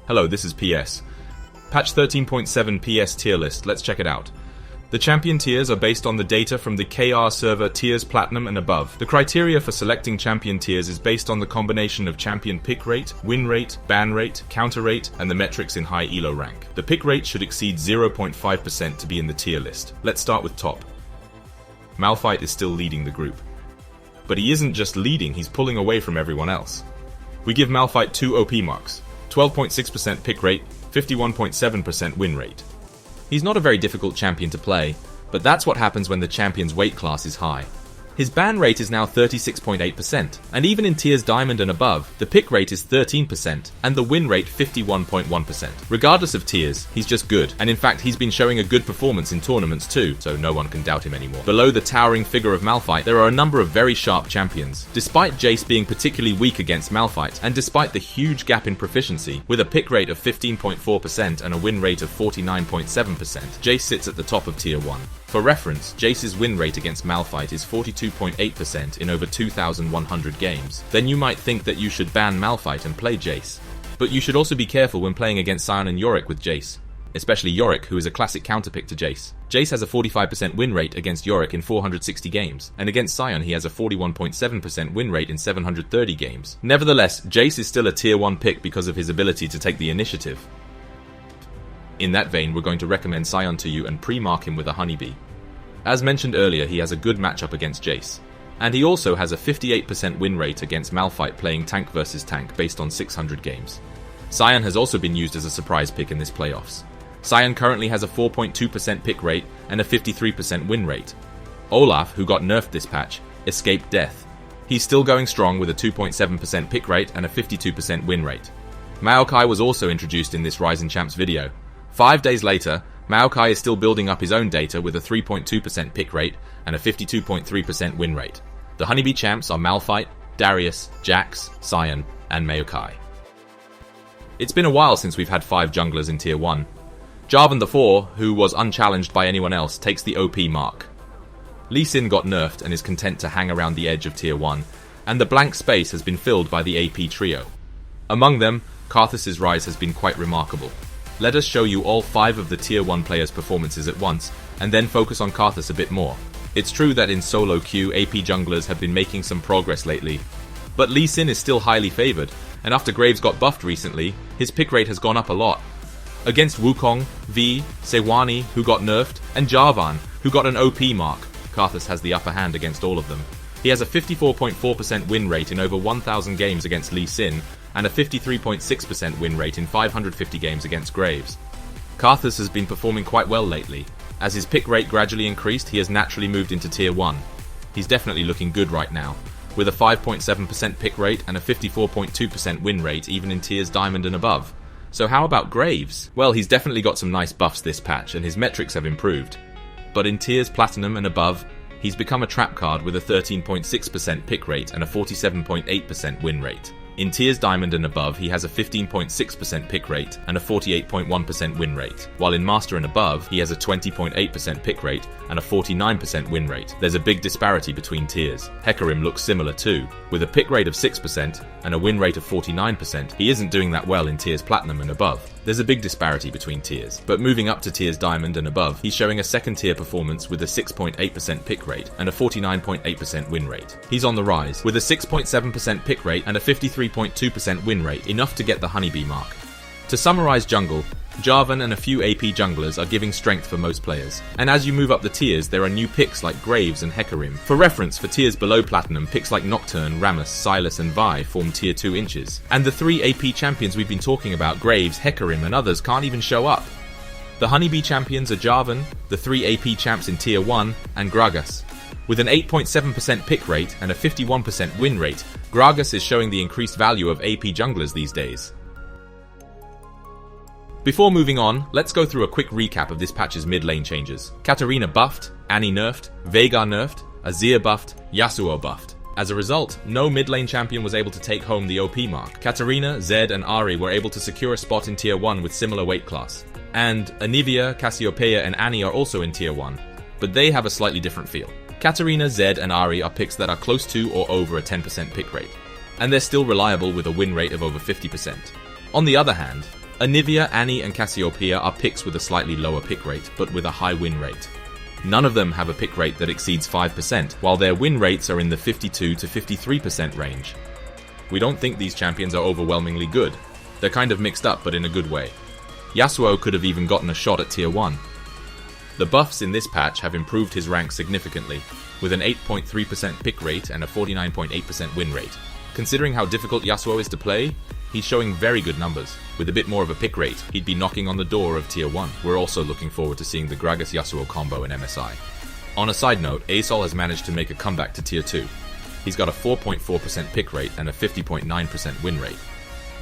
Hello, this is PS. Patch 13.7 PS tier list, let's check it out. The champion tiers are based on the data from the KR server tiers platinum and above. The criteria for selecting champion tiers is based on the combination of champion pick rate, win rate, ban rate, counter rate, and the metrics in high elo rank. The pick rate should exceed 0.5% to be in the tier list. Let's start with top. Malphite is still leading the group. But he isn't just leading, he's pulling away from everyone else. We give Malphite 2 OP marks. 12.6% pick rate, 51.7% win rate. He's not a very difficult champion to play, but that's what happens when the champion's weight class is high. His ban rate is now 36.8%, and even in tiers diamond and above, the pick rate is 13%, and the win rate 51.1%. Regardless of tiers, he's just good, and in fact he's been showing a good performance in tournaments too, so no one can doubt him anymore. Below the towering figure of Malphite, there are a number of very sharp champions. Despite Jace being particularly weak against Malphite, and despite the huge gap in proficiency, with a pick rate of 15.4% and a win rate of 49.7%, Jace sits at the top of tier 1. For reference, Jace's win rate against Malphite is 42.8% in over 2,100 games. Then you might think that you should ban Malphite and play Jace. But you should also be careful when playing against Sion and Yorick with Jace. Especially Yorick, who is a classic counterpick to Jace. Jace has a 45% win rate against Yorick in 460 games, and against Sion he has a 41.7% win rate in 730 games. Nevertheless, Jace is still a tier 1 pick because of his ability to take the initiative. In that vein, we're going to recommend Sion to you and pre-mark him with a Honeybee. As mentioned earlier, he has a good matchup against Jace. And he also has a 58% win rate against Malphite playing tank versus tank based on 600 games. Sion has also been used as a surprise pick in this playoffs. Sion currently has a 4.2% pick rate and a 53% win rate. Olaf, who got nerfed this patch, escaped death. He's still going strong with a 2.7% pick rate and a 52% win rate. Maokai was also introduced in this Rising Champs video. 5 days later, Maokai is still building up his own data with a 3.2% pick rate and a 52.3% win rate. The Honeybee champs are Malphite, Darius, Jax, Sion, and Maokai. It's been a while since we've had 5 junglers in tier 1. Jarvan the 4, who was unchallenged by anyone else, takes the OP mark. Lee Sin got nerfed and is content to hang around the edge of tier 1, and the blank space has been filled by the AP trio. Among them, Karthus' rise has been quite remarkable. Let us show you all 5 of the tier 1 players' performances at once, and then focus on Karthus a bit more. It's true that in solo queue, AP junglers have been making some progress lately, but Lee Sin is still highly favoured, and after Graves got buffed recently, his pick rate has gone up a lot. Against Wukong, V, Sejuani, who got nerfed, and Jarvan, who got an OP mark, Karthus has the upper hand against all of them. He has a 54.4% win rate in over 1,000 games against Lee Sin, and a 53.6% win rate in 550 games against Graves. Karthus has been performing quite well lately. As his pick rate gradually increased, he has naturally moved into tier 1. He's definitely looking good right now, with a 5.7% pick rate and a 54.2% win rate even in tiers diamond and above. So how about Graves? Well, he's definitely got some nice buffs this patch and his metrics have improved. But in tiers platinum and above, he's become a trap card with a 13.6% pick rate and a 47.8% win rate. In tiers diamond and above, he has a 15.6% pick rate and a 48.1% win rate, while in master and above, he has a 20.8% pick rate and a 49% win rate. There's a big disparity between tiers. Hecarim looks similar too. With a pick rate of 6% and a win rate of 49%, he isn't doing that well in tiers platinum and above. There's a big disparity between tiers, but moving up to tiers diamond and above, he's showing a second tier performance with a 6.8% pick rate and a 49.8% win rate. He's on the rise, with a 6.7% pick rate and a 53.2% win rate, enough to get the Honeybee mark. To summarize jungle, Jarvan and a few AP junglers are giving strength for most players, and as you move up the tiers there are new picks like Graves and Hecarim. For reference, for tiers below Platinum, picks like Nocturne, Rammus, Sylas and Vi form tier 2 inches, and the 3 AP champions we've been talking about, Graves, Hecarim and others, can't even show up. The Honeybee champions are Jarvan, the 3 AP champs in tier 1, and Gragas. With an 8.7% pick rate and a 51% win rate, Gragas is showing the increased value of AP junglers these days. Before moving on, let's go through a quick recap of this patch's mid lane changes. Katarina buffed, Annie nerfed, Veigar nerfed, Azir buffed, Yasuo buffed. As a result, no mid lane champion was able to take home the OP mark. Katarina, Zed and Ahri were able to secure a spot in tier 1 with similar weight class. And Anivia, Cassiopeia and Annie are also in tier 1, but they have a slightly different feel. Katarina, Zed and Ahri are picks that are close to or over a 10% pick rate, and they're still reliable with a win rate of over 50%. On the other hand, Anivia, Annie, and Cassiopeia are picks with a slightly lower pick rate, but with a high win rate. None of them have a pick rate that exceeds 5%, while their win rates are in the 52 to 53% range. We don't think these champions are overwhelmingly good. They're kind of mixed up, but in a good way. Yasuo could have even gotten a shot at tier 1. The buffs in this patch have improved his rank significantly, with an 8.3% pick rate and a 49.8% win rate. Considering how difficult Yasuo is to play, he's showing very good numbers. With a bit more of a pick rate, he'd be knocking on the door of tier 1. We're also looking forward to seeing the Gragas Yasuo combo in MSI. On a side note, Asol has managed to make a comeback to tier 2. He's got a 4.4% pick rate and a 50.9% win rate.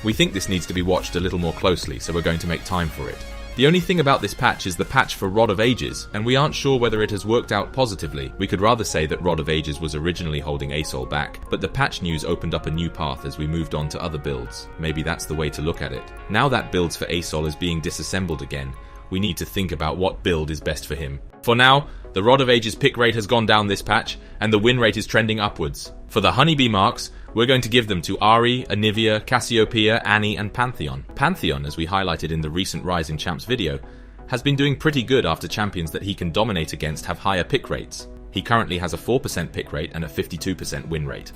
We think this needs to be watched a little more closely, so we're going to make time for it. The only thing about this patch is the patch for Rod of Ages, and we aren't sure whether it has worked out positively. We could rather say that Rod of Ages was originally holding Asol back, but the patch news opened up a new path as we moved on to other builds. Maybe that's the way to look at it. Now that builds for Asol is being disassembled again, we need to think about what build is best for him. For now, the Rod of Ages pick rate has gone down this patch, and the win rate is trending upwards. For the Honeybee marks, we're going to give them to Ahri, Anivia, Cassiopeia, Annie, and Pantheon. Pantheon, as we highlighted in the recent Rising Champs video, has been doing pretty good after champions that he can dominate against have higher pick rates. He currently has a 4% pick rate and a 52% win rate.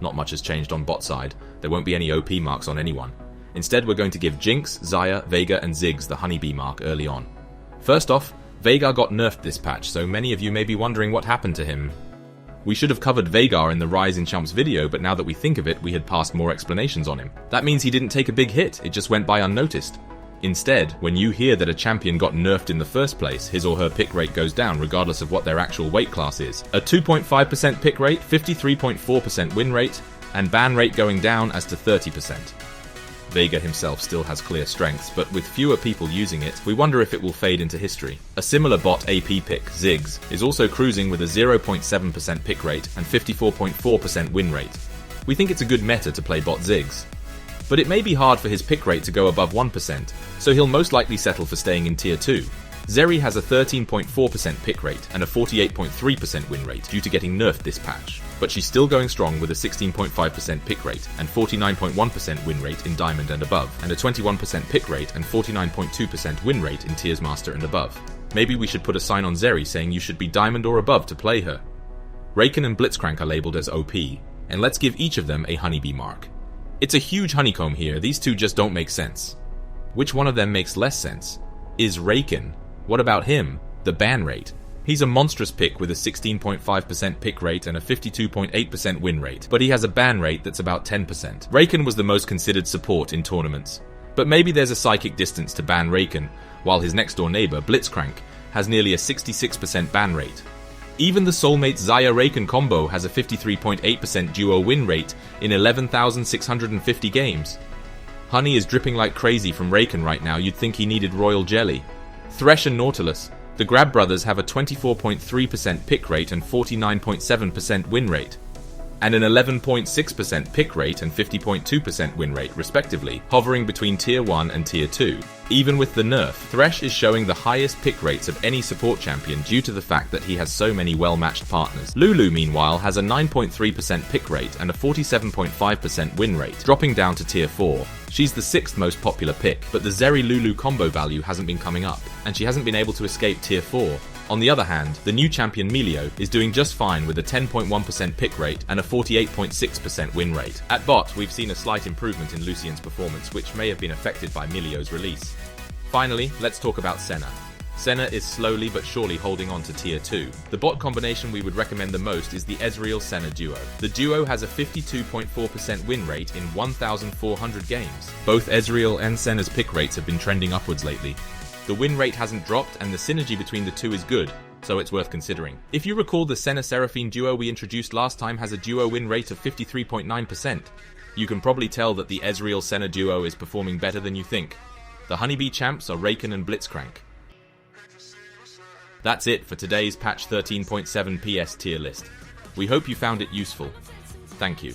Not much has changed on bot side, there won't be any OP marks on anyone. Instead, we're going to give Jinx, Xayah, Veigar, and Ziggs the Honeybee mark early on. First off, Veigar got nerfed this patch, so many of you may be wondering what happened to him. We should have covered Veigar in the Rise in Champs video, but now that we think of it, we had passed more explanations on him. That means he didn't take a big hit, it just went by unnoticed. Instead, when you hear that a champion got nerfed in the first place, his or her pick rate goes down regardless of what their actual weight class is. A 2.5% pick rate, 53.4% win rate, and ban rate going down as to 30%. Veigar himself still has clear strengths, but with fewer people using it, we wonder if it will fade into history. A similar bot AP pick, Ziggs, is also cruising with a 0.7% pick rate and 54.4% win rate. We think it's a good meta to play bot Ziggs. But it may be hard for his pick rate to go above 1%, so he'll most likely settle for staying in tier 2. Zeri has a 13.4% pick rate and a 48.3% win rate due to getting nerfed this patch, but she's still going strong with a 16.5% pick rate and 49.1% win rate in Diamond and above, and a 21% pick rate and 49.2% win rate in Tiers Master and above. Maybe we should put a sign on Zeri saying you should be Diamond or above to play her. Raken and Blitzcrank are labeled as OP, and let's give each of them a Honeybee mark. It's a huge honeycomb here, these two just don't make sense. Which one of them makes less sense? Is Raken. What about him? The ban rate. He's a monstrous pick with a 16.5% pick rate and a 52.8% win rate, but he has a ban rate that's about 10%. Raken was the most considered support in tournaments, but maybe there's a psychic distance to ban Raken, while his next door neighbor, Blitzcrank, has nearly a 66% ban rate. Even the soulmate Xayah-Raken combo has a 53.8% duo win rate in 11,650 games. Honey is dripping like crazy from Raken right now, you'd think he needed royal jelly. Thresh and Nautilus. The Grab brothers have a 24.3% pick rate and 49.7% win rate, and an 11.6% pick rate and 50.2% win rate, respectively, hovering between Tier 1 and Tier 2. Even with the nerf, Thresh is showing the highest pick rates of any support champion due to the fact that he has so many well-matched partners. Lulu, meanwhile, has a 9.3% pick rate and a 47.5% win rate, dropping down to Tier 4. She's the 6th most popular pick, but the Zeri-Lulu combo value hasn't been coming up, and she hasn't been able to escape Tier 4. On the other hand, the new champion Melio is doing just fine with a 10.1% pick rate and a 48.6% win rate. At bot, we've seen a slight improvement in Lucian's performance, which may have been affected by Melio's release. Finally, let's talk about Senna. Senna is slowly but surely holding on to Tier 2. The bot combination we would recommend the most is the Ezreal-Senna duo. The duo has a 52.4% win rate in 1,400 games. Both Ezreal and Senna's pick rates have been trending upwards lately. The win rate hasn't dropped and the synergy between the two is good, so it's worth considering. If you recall, the Senna-Seraphine duo we introduced last time has a duo win rate of 53.9%. You can probably tell that the Ezreal-Senna duo is performing better than you think. The Honeybee champs are Raken and Blitzcrank. That's it for today's patch 13.7 PS tier list. We hope you found it useful. Thank you.